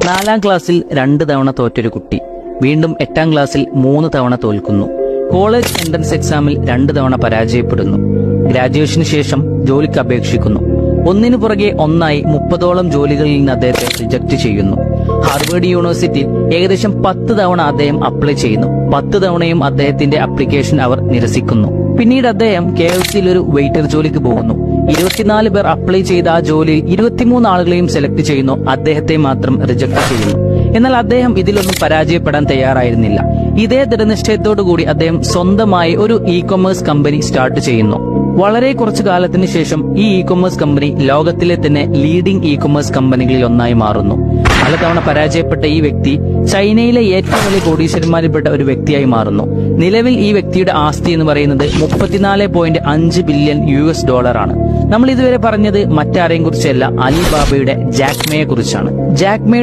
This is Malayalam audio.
4ാം ക്ലാസ്സിൽ 2 തവണ തോറ്റൊരു കുട്ടി വീണ്ടും 8ാം ക്ലാസ്സിൽ 3 തവണ തോൽക്കുന്നു. കോളേജ് എൻട്രൻസ് എക്സാമിൽ 2 തവണ പരാജയപ്പെടുന്നു. ഗ്രാജുവേഷന് ശേഷം ജോലിക്ക് അപേക്ഷിക്കുന്നു. ഒന്നിനു പുറകെ ഒന്നായി 30ഓളം ജോലികളിൽ നിന്ന് അദ്ദേഹത്തെ റിജക്ട് ചെയ്യുന്നു. ഹാർവേഡ് യൂണിവേഴ്സിറ്റിയിൽ ഏകദേശം 10 തവണ അദ്ദേഹം അപ്ലൈ ചെയ്യുന്നു. 10 തവണയും അദ്ദേഹത്തിന്റെ അപ്ലിക്കേഷൻ അവർ നിരസിക്കുന്നു. പിന്നീട് അദ്ദേഹം KFCയിൽ ഒരു വെയിറ്റർ ജോലിക്ക് പോകുന്നു. 24 പേർ അപ്ലൈ ചെയ്ത ആ ജോലിയിൽ 23 ആളുകളെയും സെലക്ട് ചെയ്യുന്നു. അദ്ദേഹത്തെ മാത്രം റിജക്ട് ചെയ്യുന്നു. എന്നാൽ അദ്ദേഹം ഇതിലൊന്നും പരാജയപ്പെടാൻ തയ്യാറായിരുന്നില്ല. ഇതേ ദൃഢനിശ്ചയത്തോടുകൂടി അദ്ദേഹം സ്വന്തമായി ഒരു കൊമേഴ്സ് കമ്പനി സ്റ്റാർട്ട് ചെയ്യുന്നു. വളരെ കുറച്ചു കാലത്തിന് ശേഷം ഈ കൊമേഴ്സ് കമ്പനി ലോകത്തിലെ തന്നെ ലീഡിംഗ് കൊമേഴ്സ് കമ്പനികളിൽ ഒന്നായി മാറുന്നു. പലതവണ പരാജയപ്പെട്ട ഈ വ്യക്തി ചൈനയിലെ ഏറ്റവും വലിയ കോടീശ്വരന്മാരിൽപ്പെട്ട ഒരു വ്യക്തിയായി മാറുന്നു. നിലവിൽ ഈ വ്യക്തിയുടെ ആസ്തി എന്ന് പറയുന്നത് 34.5 ബില്യൺ US ആണ്. നമ്മൾ ഇതുവരെ പറഞ്ഞത് മറ്റാരെയും കുറിച്ചല്ല, അലിബാബയുടെ ജാക്ക് മയെ കുറിച്ചാണ്. ജാക്ക് മയുടെ